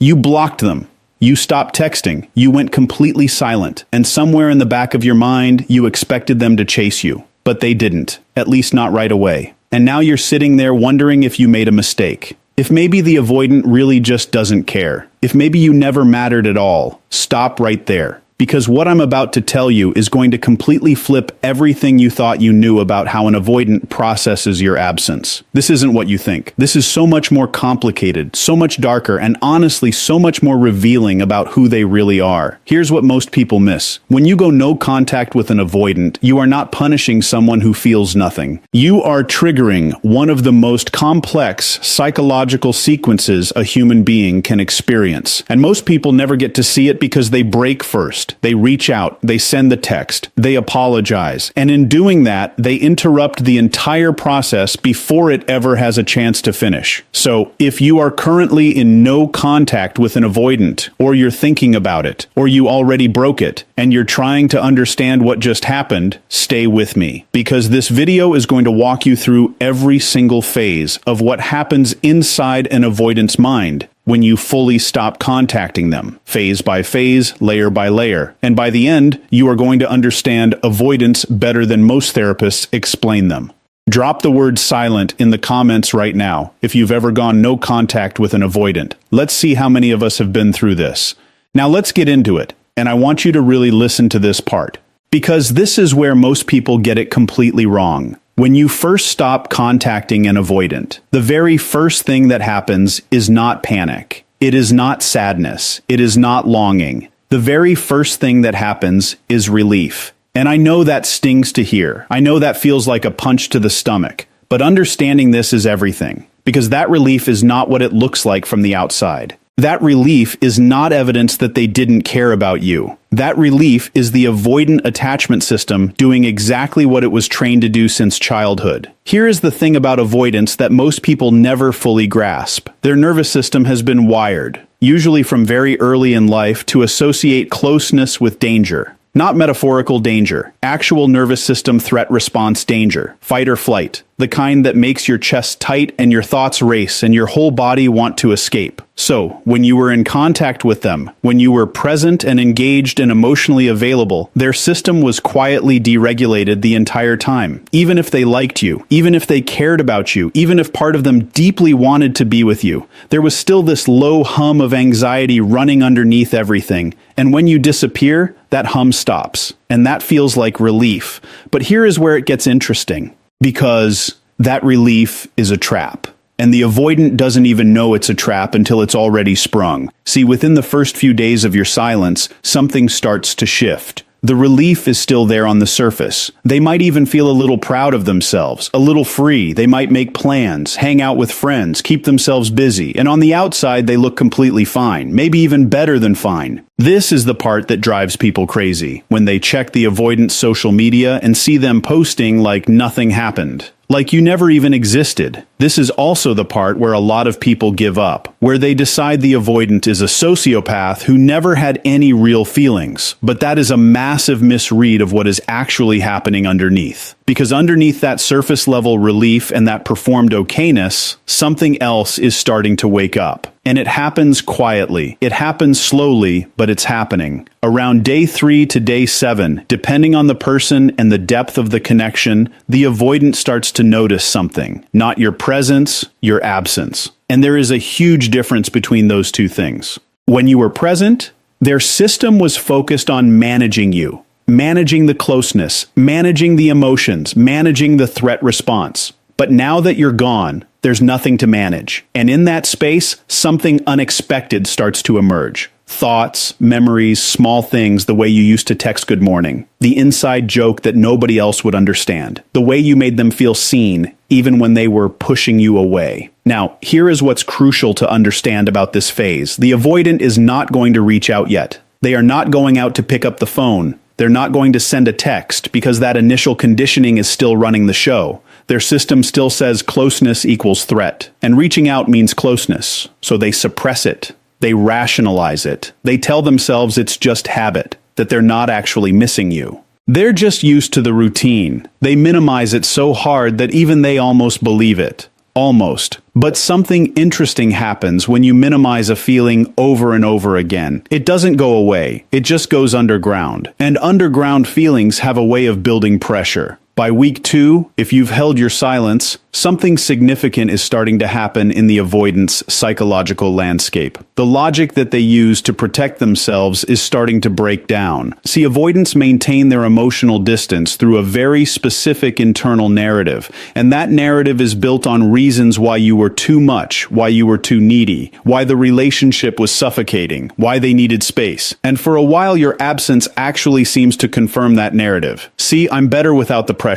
You blocked them. You stopped texting. You went completely silent. And somewhere in the back of your mind, you expected them to chase you. But they didn't, at least not right away. And now you're sitting there wondering if you made a mistake. If maybe the avoidant really just doesn't care. If maybe you never mattered at all. Stop right there. Because what I'm about to tell you is going to completely flip everything you thought you knew about how an avoidant processes your absence. This isn't what you think. This is so much more complicated, so much darker, and honestly so much more revealing about who they really are. Here's what most people miss. When you go no contact with an avoidant, you are not punishing someone who feels nothing. You are triggering one of the most complex psychological sequences a human being can experience. And most people never get to see it because they break first. They reach out, they send the text, they apologize, and in doing that, they interrupt the entire process before it ever has a chance to finish. So, if you are currently in no contact with an avoidant, or you're thinking about it, or you already broke it, and you're trying to understand what just happened, stay with me. Because this video is going to walk you through every single phase of what happens inside an avoidant's mind when you fully stop contacting them, phase by phase, layer by layer. And by the end, you are going to understand avoidance better than most therapists explain them. Drop the word silent in the comments right now if you've ever gone no contact with an avoidant. Let's see how many of us have been through this. Now let's get into it, and I want you to really listen to this part, because this is where most people get it completely wrong. When you first stop contacting an avoidant, the very first thing that happens is not panic. It is not sadness. It is not longing. The very first thing that happens is relief. And I know that stings to hear. I know that feels like a punch to the stomach. But understanding this is everything, because that relief is not what it looks like from the outside. That relief is not evidence that they didn't care about you. That relief is the avoidant attachment system doing exactly what it was trained to do since childhood. Here is the thing about avoidance that most people never fully grasp. Their nervous system has been wired, usually from very early in life, to associate closeness with danger. Not metaphorical danger, actual nervous system threat response danger, fight or flight, the kind that makes your chest tight and your thoughts race and your whole body want to escape. So, when you were in contact with them, when you were present and engaged and emotionally available, their system was quietly deregulated the entire time. Even if they liked you, even if they cared about you, even if part of them deeply wanted to be with you, there was still this low hum of anxiety running underneath everything. And when you disappear, that hum stops. And that feels like relief. But here is where it gets interesting, because that relief is a trap. And the avoidant doesn't even know it's a trap until it's already sprung. See, within the first few days of your silence, something starts to shift. The relief is still there on the surface. They might even feel a little proud of themselves, a little free. They might make plans, hang out with friends, keep themselves busy. And on the outside, they look completely fine, maybe even better than fine. This is the part that drives people crazy, when they check the avoidant's social media and see them posting like nothing happened. Like you never even existed. This is also the part where a lot of people give up, where they decide the avoidant is a sociopath who never had any real feelings. But that is a massive misread of what is actually happening underneath. Because underneath that surface level relief and that performed okayness, something else is starting to wake up. And it happens quietly. It happens slowly, but it's happening. Around day 3 to day 7, depending on the person and the depth of the connection, the avoidant starts to notice something. Not your presence, your absence. And there is a huge difference between those two things. When you were present, their system was focused on managing you. Managing the closeness, managing the emotions, managing the threat response. But now that you're gone, there's nothing to manage. And in that space, something unexpected starts to emerge. Thoughts, memories, small things, the way you used to text good morning. The inside joke that nobody else would understand. The way you made them feel seen, even when they were pushing you away. Now, here is what's crucial to understand about this phase. The avoidant is not going to reach out yet. They are not going out to pick up the phone. They're not going to send a text because that initial conditioning is still running the show. Their system still says closeness equals threat, and reaching out means closeness, so they suppress it. They rationalize it. They tell themselves it's just habit, that they're not actually missing you. They're just used to the routine. They minimize it so hard that even they almost believe it. Almost. But something interesting happens when you minimize a feeling over and over again. It doesn't go away, it just goes underground. And underground feelings have a way of building pressure. By week 2, if you've held your silence, something significant is starting to happen in the avoidance psychological landscape. The logic that they use to protect themselves is starting to break down. See, avoidants maintain their emotional distance through a very specific internal narrative, and that narrative is built on reasons why you were too much, why you were too needy, why the relationship was suffocating, why they needed space. And for a while, your absence actually seems to confirm that narrative. See, I'm better without the pressure.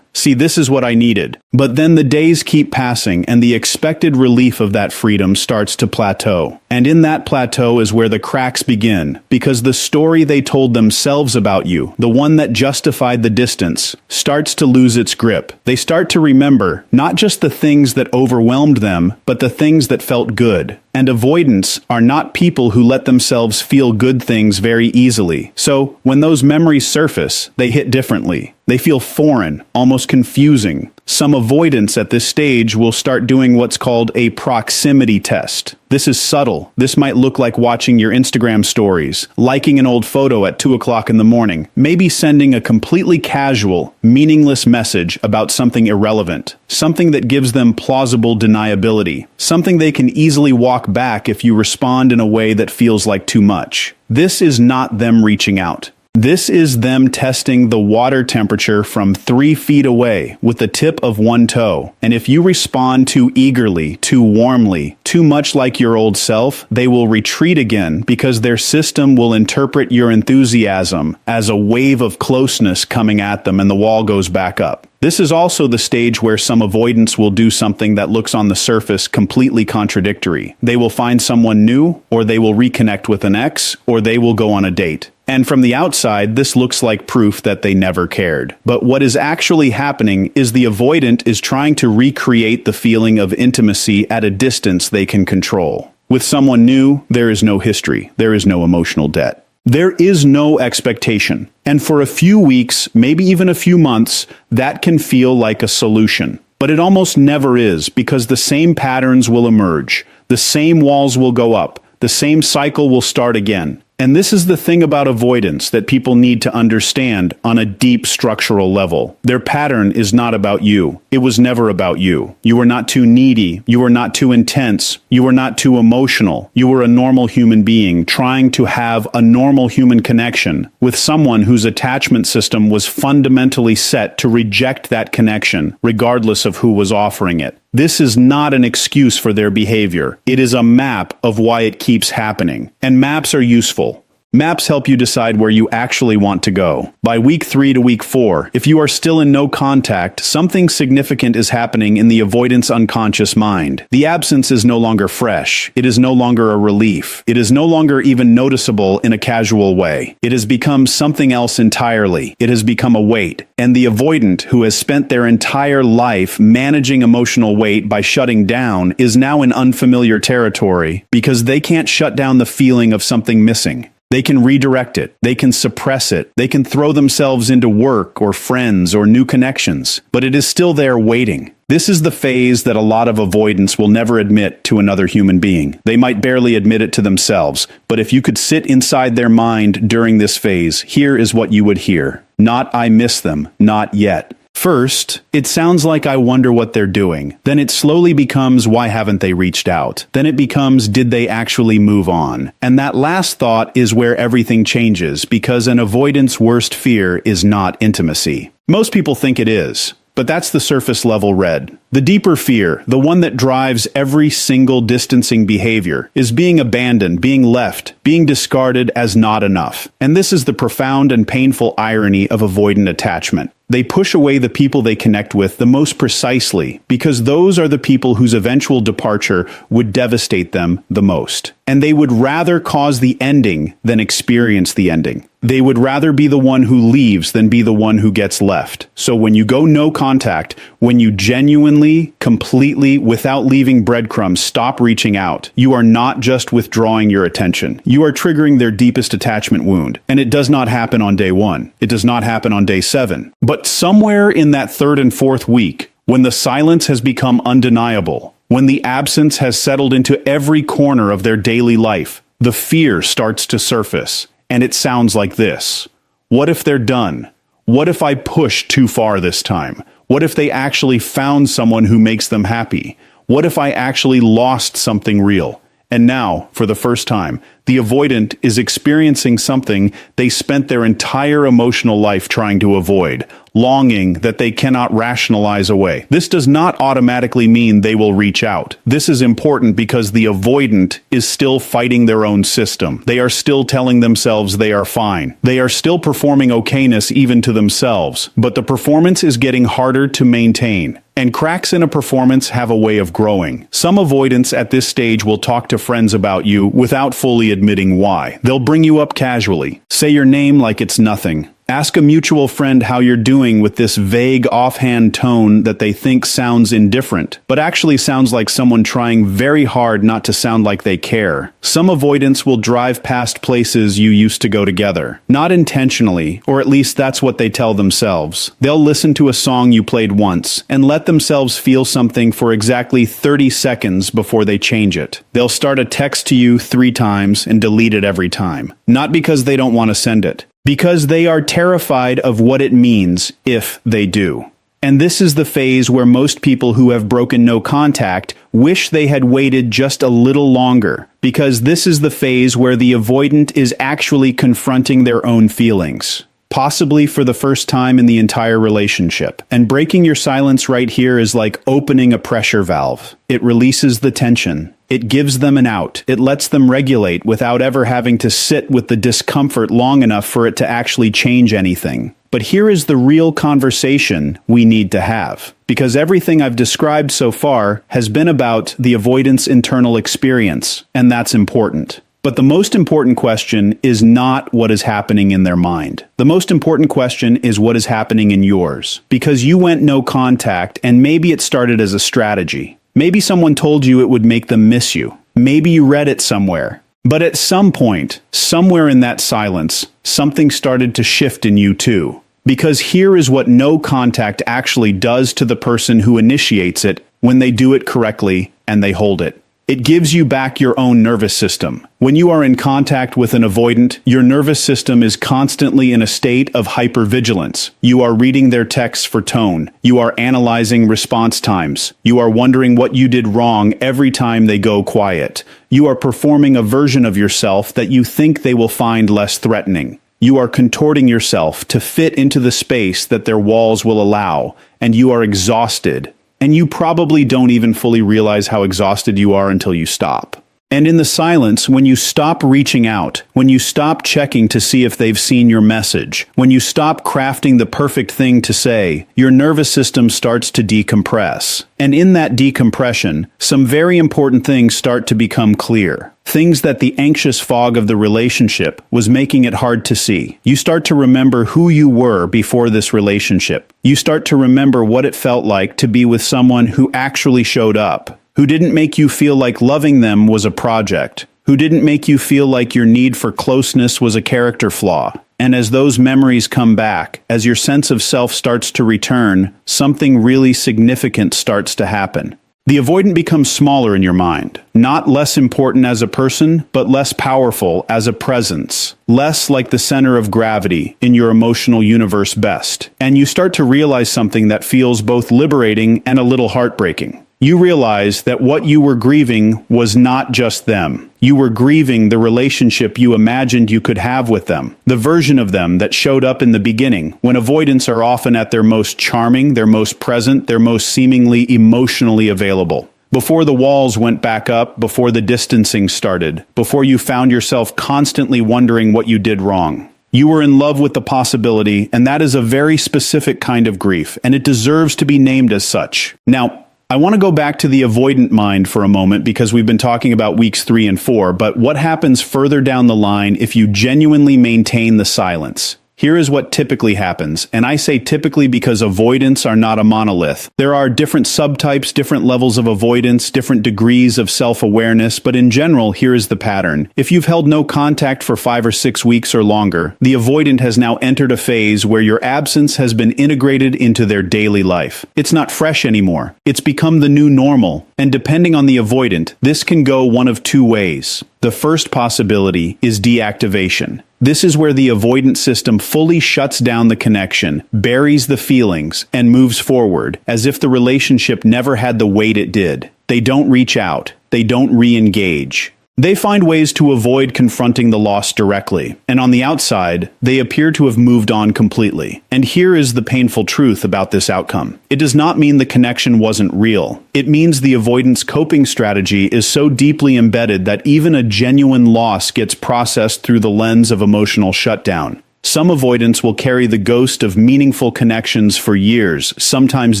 See, this is what I needed. But then the days keep passing and the expected relief of that freedom starts to plateau. And in that plateau is where the cracks begin, because the story they told themselves about you, the one that justified the distance, starts to lose its grip. They start to remember not just the things that overwhelmed them, but the things that felt good. And avoidants are not people who let themselves feel good things very easily. So, when those memories surface, they hit differently. They feel foreign, almost confusing. Some avoidants at this stage will start doing what's called a proximity test. This is subtle. This might look like watching your Instagram stories, liking an old photo at 2 o'clock in the morning, maybe sending a completely casual, meaningless message about something irrelevant, something that gives them plausible deniability, something they can easily walk back if you respond in a way that feels like too much. This is not them reaching out. This is them testing the water temperature from 3 feet away with the tip of one toe. And if you respond too eagerly, too warmly, too much like your old self, they will retreat again because their system will interpret your enthusiasm as a wave of closeness coming at them and the wall goes back up. This is also the stage where some avoidants will do something that looks on the surface completely contradictory. They will find someone new, or they will reconnect with an ex, or they will go on a date. And from the outside, this looks like proof that they never cared. But what is actually happening is the avoidant is trying to recreate the feeling of intimacy at a distance they can control. With someone new, there is no history. There is no emotional debt. There is no expectation. And for a few weeks, maybe even a few months, that can feel like a solution. But it almost never is, because the same patterns will emerge. The same walls will go up. The same cycle will start again. And this is the thing about avoidance that people need to understand on a deep structural level. Their pattern is not about you. It was never about you. You were not too needy. You were not too intense. You were not too emotional. You were a normal human being trying to have a normal human connection with someone whose attachment system was fundamentally set to reject that connection, regardless of who was offering it. This is not an excuse for their behavior. It is a map of why it keeps happening. And maps are useful. Maps help you decide where you actually want to go. By week 3 to week 4, if you are still in no contact, something significant is happening in the avoidance unconscious mind. The absence is no longer fresh. It is no longer a relief. It is no longer even noticeable in a casual way. It has become something else entirely. It has become a weight. And the avoidant, who has spent their entire life managing emotional weight by shutting down, is now in unfamiliar territory because they can't shut down the feeling of something missing. They can redirect it. They can suppress it. They can throw themselves into work or friends or new connections, but it is still there waiting. This is the phase that a lot of avoidants will never admit to another human being. They might barely admit it to themselves, but if you could sit inside their mind during this phase, here is what you would hear. Not "I miss them," not yet. First, it sounds like "I wonder what they're doing." Then it slowly becomes "Why haven't they reached out?" Then it becomes "Did they actually move on?" And that last thought is where everything changes, because an avoidant's worst fear is not intimacy. Most people think it is. But that's the surface level red. The deeper fear, the one that drives every single distancing behavior, is being abandoned, being left, being discarded as not enough. And this is the profound and painful irony of avoidant attachment. They push away the people they connect with the most precisely because those are the people whose eventual departure would devastate them the most. And they would rather cause the ending than experience the ending. They would rather be the one who leaves than be the one who gets left. So when you go no contact, when you genuinely, completely, without leaving breadcrumbs, stop reaching out, you are not just withdrawing your attention. You are triggering their deepest attachment wound. And it does not happen on day 1. It does not happen on day 7. But somewhere in that 3rd and 4th week, when the silence has become undeniable, When the absence has settled into every corner of their daily life, the fear starts to surface, and it sounds like this. What if they're done? What if I push too far this time? What if they actually found someone who makes them happy? What if I actually lost something real? And now, for the first time, the avoidant is experiencing something they spent their entire emotional life trying to avoid, longing that they cannot rationalize away. This does not automatically mean they will reach out. This is important because the avoidant is still fighting their own system. They are still telling themselves they are fine. They are still performing okayness even to themselves, but the performance is getting harder to maintain. And cracks in a performance have a way of growing. Some avoidants at this stage will talk to friends about you without fully admitting why. They'll bring you up casually, say your name like it's nothing. Ask a mutual friend how you're doing with this vague offhand tone that they think sounds indifferent, but actually sounds like someone trying very hard not to sound like they care. Some avoidants will drive past places you used to go together. Not intentionally, or at least that's what they tell themselves. They'll listen to a song you played once and let themselves feel something for exactly 30 seconds before they change it. They'll start a text to you 3 times and delete it every time. Not because they don't want to send it, because they are terrified of what it means if they do. And this is the phase where most people who have broken no contact wish they had waited just a little longer, because this is the phase where the avoidant is actually confronting their own feelings, possibly for the first time in the entire relationship. And breaking your silence right here is like opening a pressure valve. It releases the tension. It gives them an out. It lets them regulate without ever having to sit with the discomfort long enough for it to actually change anything. But here is the real conversation we need to have. Because everything I've described so far has been about the avoidant's internal experience, and that's important. But the most important question is not what is happening in their mind. The most important question is what is happening in yours. Because you went no contact, and maybe it started as a strategy. Maybe someone told you it would make them miss you. Maybe you read it somewhere. But at some point, somewhere in that silence, something started to shift in you too. Because here is what no contact actually does to the person who initiates it when they do it correctly and they hold it. It gives you back your own nervous system. When you are in contact with an avoidant, your nervous system is constantly in a state of hypervigilance. You are reading their texts for tone. You are analyzing response times. You are wondering what you did wrong every time they go quiet. You are performing a version of yourself that you think they will find less threatening. You are contorting yourself to fit into the space that their walls will allow, and you are exhausted. And you probably don't even fully realize how exhausted you are until you stop. And in the silence, when you stop reaching out, when you stop checking to see if they've seen your message, when you stop crafting the perfect thing to say, your nervous system starts to decompress. And in that decompression, some very important things start to become clear. Things that the anxious fog of the relationship was making it hard to see. You start to remember who you were before this relationship. You start to remember what it felt like to be with someone who actually showed up, who didn't make you feel like loving them was a project, who didn't make you feel like your need for closeness was a character flaw. And as those memories come back, as your sense of self starts to return, something really significant starts to happen. The avoidant becomes smaller in your mind, not less important as a person, but less powerful as a presence, less like the center of gravity in your emotional universe best. And you start to realize something that feels both liberating and a little heartbreaking. You realize that what you were grieving was not just them. You were grieving the relationship you imagined you could have with them, the version of them that showed up in the beginning, when avoidants are often at their most charming, their most present, their most seemingly emotionally available. Before the walls went back up, before the distancing started, before you found yourself constantly wondering what you did wrong. You were in love with the possibility, and that is a very specific kind of grief, and it deserves to be named as such. Now, I want to go back to the avoidant mind for a moment because we've been talking about weeks 3 and 4, but what happens further down the line if you genuinely maintain the silence? Here is what typically happens, and I say typically because avoidants are not a monolith. There are different subtypes, different levels of avoidance, different degrees of self-awareness, but in general, here is the pattern. If you've held no contact for 5 or 6 weeks or longer, the avoidant has now entered a phase where your absence has been integrated into their daily life. It's not fresh anymore. It's become the new normal, and depending on the avoidant, this can go one of two ways. The first possibility is deactivation. This is where the avoidant system fully shuts down the connection, buries the feelings, and moves forward, as if the relationship never had the weight it did. They don't reach out. They don't re-engage. They find ways to avoid confronting the loss directly, and on the outside, they appear to have moved on completely. And here is the painful truth about this outcome. It does not mean the connection wasn't real. It means the avoidance coping strategy is so deeply embedded that even a genuine loss gets processed through the lens of emotional shutdown. Some avoidants will carry the ghost of meaningful connections for years, sometimes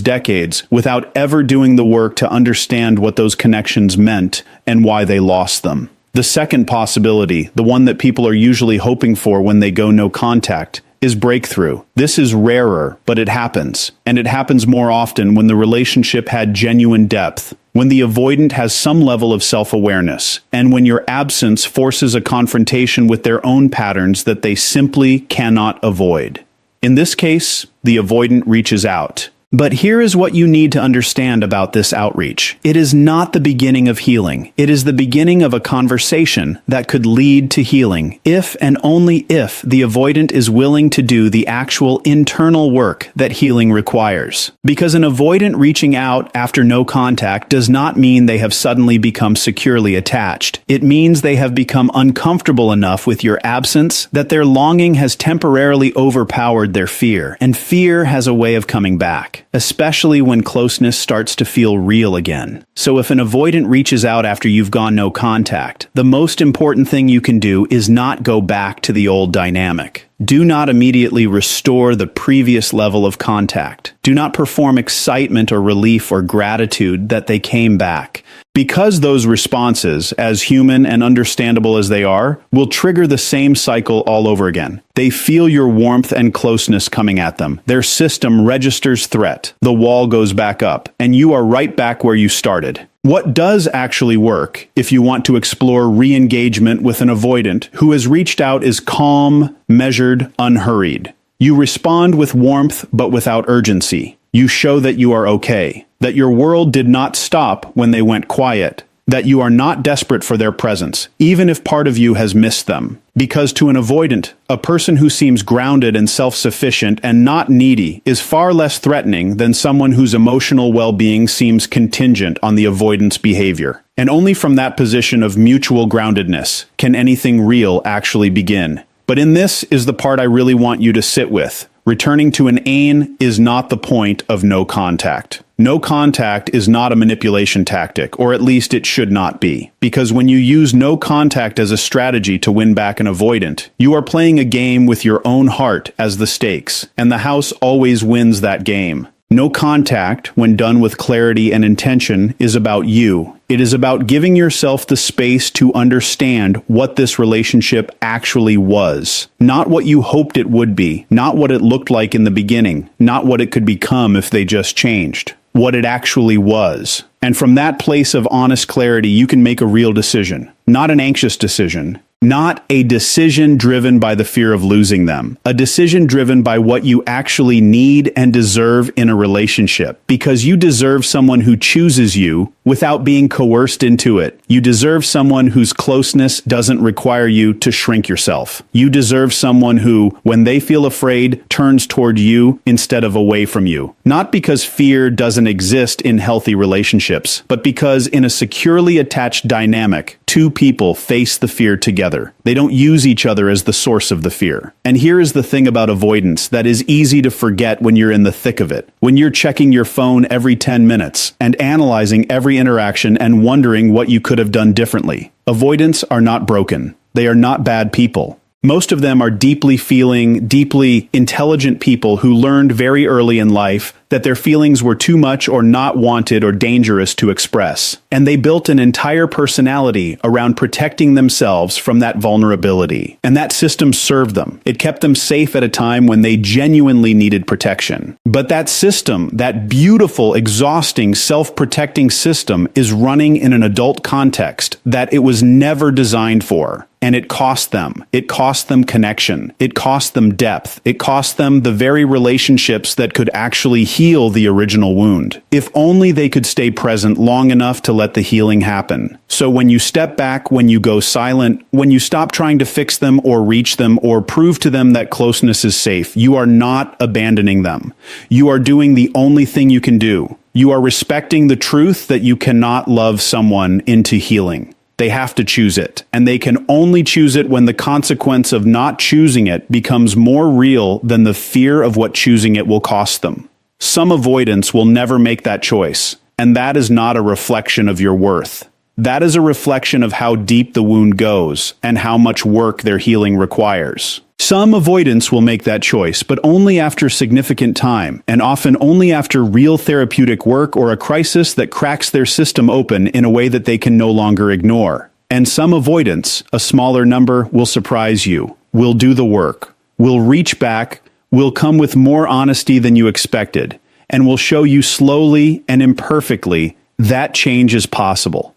decades, without ever doing the work to understand what those connections meant and why they lost them. The second possibility, the one that people are usually hoping for when they go no contact, is breakthrough. This is rarer, but it happens. And it happens more often when the relationship had genuine depth, when the avoidant has some level of self-awareness, and when your absence forces a confrontation with their own patterns that they simply cannot avoid. In this case, the avoidant reaches out. But here is what you need to understand about this outreach. It is not the beginning of healing. It is the beginning of a conversation that could lead to healing, if and only if the avoidant is willing to do the actual internal work that healing requires. Because an avoidant reaching out after no contact does not mean they have suddenly become securely attached. It means they have become uncomfortable enough with your absence that their longing has temporarily overpowered their fear, and fear has a way of coming back, especially when closeness starts to feel real again. So if an avoidant reaches out after you've gone no contact, the most important thing you can do is not go back to the old dynamic. Do not immediately restore the previous level of contact. Do not perform excitement or relief or gratitude that they came back. Because those responses, as human and understandable as they are, will trigger the same cycle all over again. They feel your warmth and closeness coming at them. Their system registers threat. The wall goes back up, and you are right back where you started. What does actually work, if you want to explore re-engagement with an avoidant who has reached out, is calm, measured, unhurried. You respond with warmth but without urgency. You show that you are okay, that your world did not stop when they went quiet, that you are not desperate for their presence, even if part of you has missed them. Because to an avoidant, a person who seems grounded and self-sufficient and not needy is far less threatening than someone whose emotional well-being seems contingent on the avoidant's behavior. And only from that position of mutual groundedness can anything real actually begin. But in this is the part I really want you to sit with. Returning to an ain is not the point of no contact. No contact is not a manipulation tactic, or at least it should not be. Because when you use no contact as a strategy to win back an avoidant, you are playing a game with your own heart as the stakes, and the house always wins that game. No contact, when done with clarity and intention, is about you. It is about giving yourself the space to understand what this relationship actually was. Not what you hoped it would be, not what it looked like in the beginning, not what it could become if they just changed. What it actually was. And from that place of honest clarity, you can make a real decision, not an anxious decision. Not a decision driven by the fear of losing them. A decision driven by what you actually need and deserve in a relationship. Because you deserve someone who chooses you without being coerced into it. You deserve someone whose closeness doesn't require you to shrink yourself. You deserve someone who, when they feel afraid, turns toward you instead of away from you. Not because fear doesn't exist in healthy relationships, but because in a securely attached dynamic, two people face the fear together. They don't use each other as the source of the fear. And here is the thing about avoidance that is easy to forget when you're in the thick of it. When you're checking your phone every 10 minutes and analyzing every interaction and wondering what you could have done differently. Avoidants are not broken. They are not bad people. Most of them are deeply feeling, deeply intelligent people who learned very early in life that their feelings were too much or not wanted or dangerous to express. And they built an entire personality around protecting themselves from that vulnerability. And that system served them. It kept them safe at a time when they genuinely needed protection. But that system, that beautiful, exhausting, self-protecting system, is running in an adult context that it was never designed for. And it cost them. It cost them connection. It cost them depth. It cost them the very relationships that could actually heal the original wound. If only they could stay present long enough to let the healing happen. So when you step back, when you go silent, when you stop trying to fix them or reach them or prove to them that closeness is safe, you are not abandoning them. You are doing the only thing you can do. You are respecting the truth that you cannot love someone into healing. They have to choose it, and they can only choose it when the consequence of not choosing it becomes more real than the fear of what choosing it will cost them. Some avoidants will never make that choice, and that is not a reflection of your worth. That is a reflection of how deep the wound goes and how much work their healing requires. Some avoidants will make that choice, but only after significant time, and often only after real therapeutic work or a crisis that cracks their system open in a way that they can no longer ignore. And some avoidants, a smaller number, will surprise you, will do the work, will reach back, will come with more honesty than you expected, and will show you slowly and imperfectly that change is possible.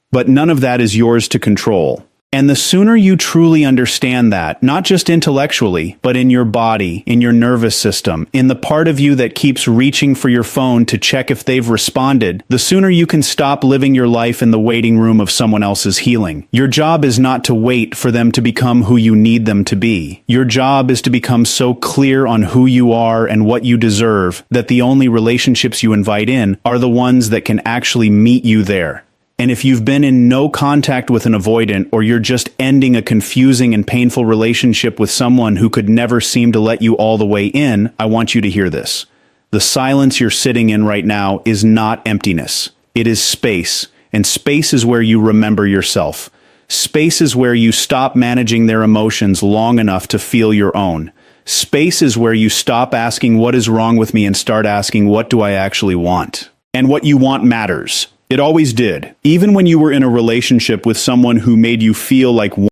But none of that is yours to control. And the sooner you truly understand that, not just intellectually, but in your body, in your nervous system, in the part of you that keeps reaching for your phone to check if they've responded, the sooner you can stop living your life in the waiting room of someone else's healing. Your job is not to wait for them to become who you need them to be. Your job is to become so clear on who you are and what you deserve that the only relationships you invite in are the ones that can actually meet you there. And if you've been in no contact with an avoidant, or you're just ending a confusing and painful relationship with someone who could never seem to let you all the way in, I want you to hear this. The silence you're sitting in right now is not emptiness. It is space. And space is where you remember yourself. Space is where you stop managing their emotions long enough to feel your own. Space is where you stop asking what is wrong with me and start asking what do I actually want. And what you want matters. It always did. Even when you were in a relationship with someone who made you feel like